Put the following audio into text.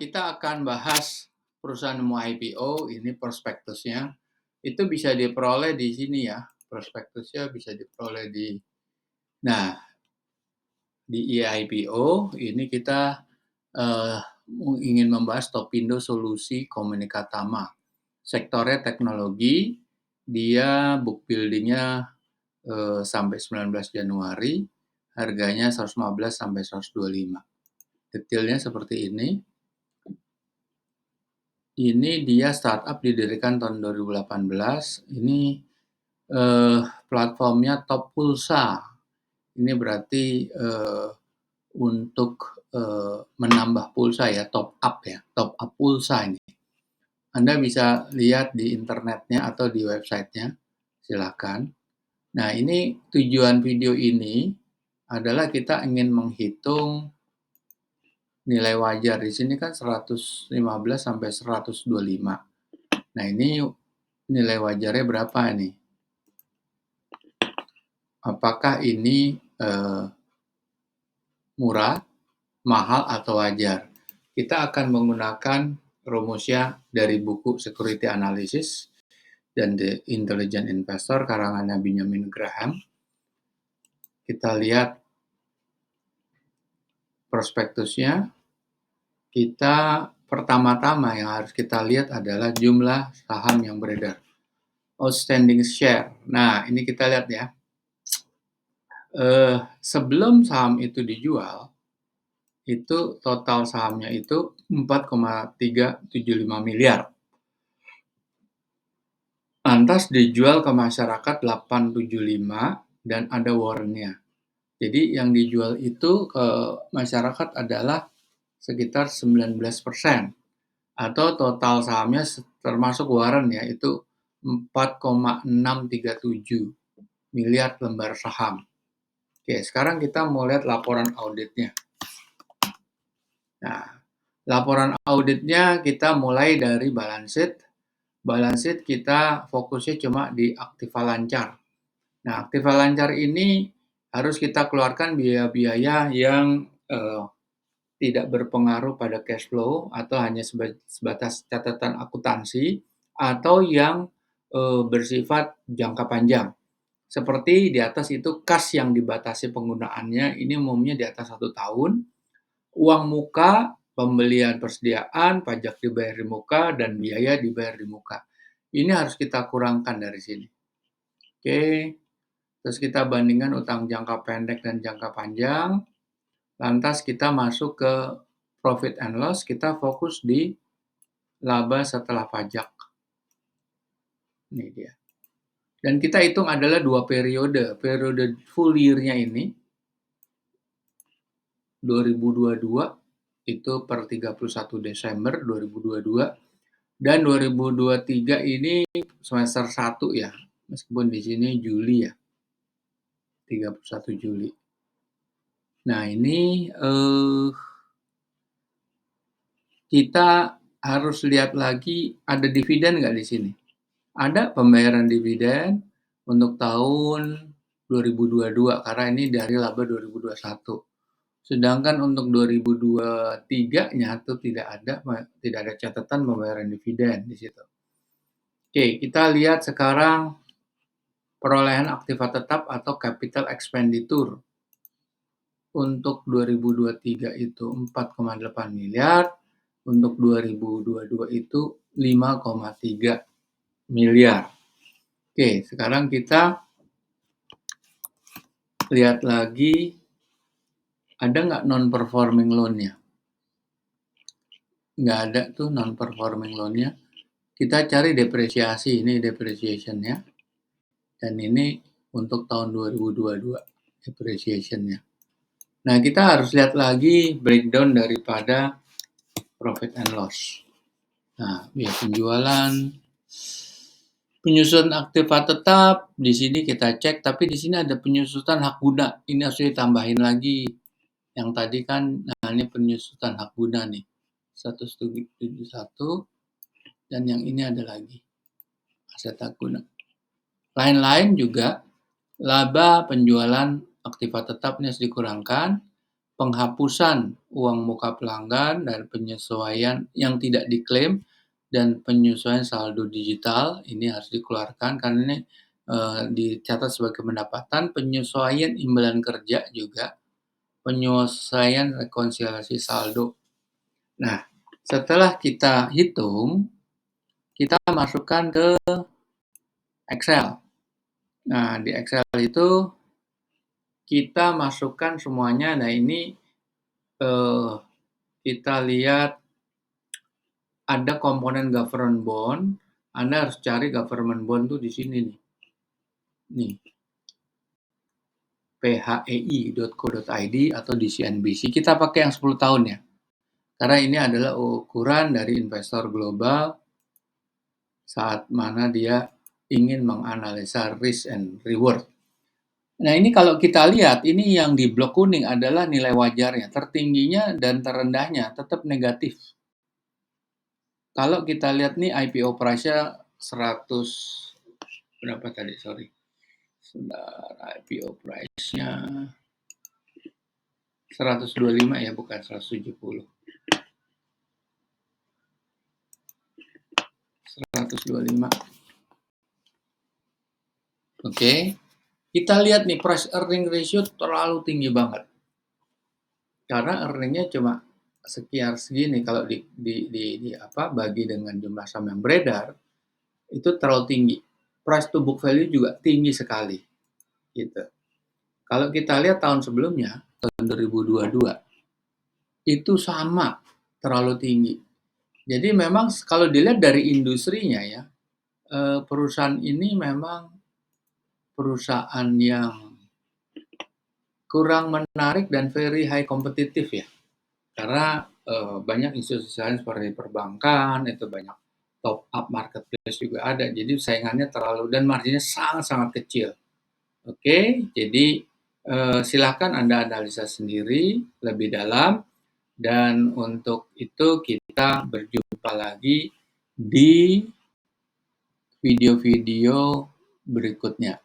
kita akan bahas perusahaan mau IPO, ini prospektusnya. Itu bisa diperoleh di sini ya, prospektusnya bisa diperoleh nah, di IPO ini kita eh, ingin membahas Topindo Solusi Komunikatama. Sektornya teknologi, dia book building-nya sampai 19 Januari, harganya 115 sampai 125. Detailnya seperti ini. Ini dia startup didirikan tahun 2018. Ini platformnya Top Pulsa. Ini berarti untuk menambah pulsa ya, top up ya, top up pulsa ini. Anda bisa lihat di internetnya atau di websitenya, silakan. Nah, ini tujuan video ini adalah kita ingin menghitung nilai wajar. Di sini kan 115 sampai 125. Nah, ini nilai wajarnya berapa nih? Apakah ini murah, mahal, atau wajar? Kita akan menggunakan rumusnya dari buku Security Analysis dan The Intelligent Investor karangannya Benjamin Graham. Kita lihat prospektusnya. Kita pertama-tama yang harus kita lihat adalah jumlah saham yang beredar. Outstanding share. Nah, ini kita lihat ya. Sebelum saham itu dijual, itu total sahamnya itu 4,375 miliar. Lantas dijual ke masyarakat 875 dan ada warrant-nya. Jadi yang dijual itu ke masyarakat adalah sekitar 19%. Atau total sahamnya termasuk warrant ya, itu 4,637 miliar lembar saham. Oke, sekarang kita mau lihat laporan auditnya. Nah, laporan auditnya kita mulai dari balance sheet. Balance sheet kita fokusnya cuma di aktiva lancar. Nah, aktiva lancar ini harus kita keluarkan biaya-biaya yang tidak berpengaruh pada cash flow atau hanya sebatas catatan akuntansi atau yang bersifat jangka panjang. Seperti di atas itu kas yang dibatasi penggunaannya, ini umumnya di atas 1 tahun. Uang muka, pembelian persediaan, pajak dibayar di muka, dan biaya dibayar di muka. Ini harus kita kurangkan dari sini. Oke, terus kita bandingkan utang jangka pendek dan jangka panjang. Lantas kita masuk ke profit and loss, kita fokus di laba setelah pajak. Ini dia. Dan kita hitung adalah 2 periode. Periode full year-nya ini 2022 itu per 31 Desember 2022 dan 2023 ini semester 1 ya. Meskipun di sini Juli ya. 31 Juli. Nah, ini kita harus lihat lagi ada dividen nggak di sini. Ada pembayaran dividen untuk tahun 2022 karena ini dari laba 2021. Sedangkan untuk 2023-nya itu tidak ada catatan pembayaran dividen di situ. Oke, kita lihat sekarang perolehan aktiva tetap atau capital expenditure. Untuk 2023 itu 4,8 miliar, untuk 2022 itu 5,3 miliar. Oke, sekarang kita lihat lagi ada nggak non-performing loan-nya? Nggak ada tuh non-performing loan-nya. Kita cari depresiasi, ini depreciation-nya. Dan ini untuk tahun 2022, depreciation-nya. Nah, kita harus lihat lagi breakdown daripada profit and loss. Nah, biaya penjualan, penyusutan aktiva tetap, di sini kita cek, tapi di sini ada penyusutan hak guna. Ini harus ditambahin lagi. Yang tadi kan, nah ini penyusutan hak guna nih. 171, dan yang ini ada lagi. Aset hak guna. Lain-lain juga, laba penjualan aktiva tetap ini harus dikurangkan. penghapusan uang muka pelanggan dan penyesuaian yang tidak diklaim dan penyesuaian saldo digital ini harus dikeluarkan karena ini, dicatat sebagai pendapatan, penyesuaian imbalan kerja juga, penyesuaian rekonsiliasi saldo. Nah, setelah kita hitung, kita masukkan ke Excel. Nah, di Excel itu kita masukkan semuanya. Nah, ini kita lihat ada komponen government bond. Anda harus cari government bond tuh di sini nih. Nih, phei.co.id atau di CNBC. Kita pakai yang 10 tahun ya. Karena ini adalah ukuran dari investor global saat mana dia ingin menganalisa risk and reward. Nah, ini kalau kita lihat, ini yang di blok kuning adalah nilai wajarnya. Tertingginya dan terendahnya tetap negatif. Kalau kita lihat nih IPO price-nya 100 berapa tadi? Sorry. Sebentar, IPO price-nya 125 ya, bukan 170. 125. Oke. Kita lihat nih price earning ratio terlalu tinggi banget. Karena earning-nya cuma sekian segini kalau bagi dengan jumlah saham yang beredar itu terlalu tinggi. Price to book value juga tinggi sekali gitu. Kalau kita lihat tahun sebelumnya, tahun 2022 itu sama, terlalu tinggi. Jadi memang kalau dilihat dari industrinya ya, perusahaan ini memang perusahaan yang kurang menarik dan very high kompetitif ya. Karena banyak institusi lain seperti perbankan, itu banyak top up marketplace juga ada. Jadi saingannya terlalu dan marginnya sangat-sangat kecil. Oke, jadi silakan Anda analisa sendiri lebih dalam dan untuk itu kita berjumpa lagi di video-video berikutnya.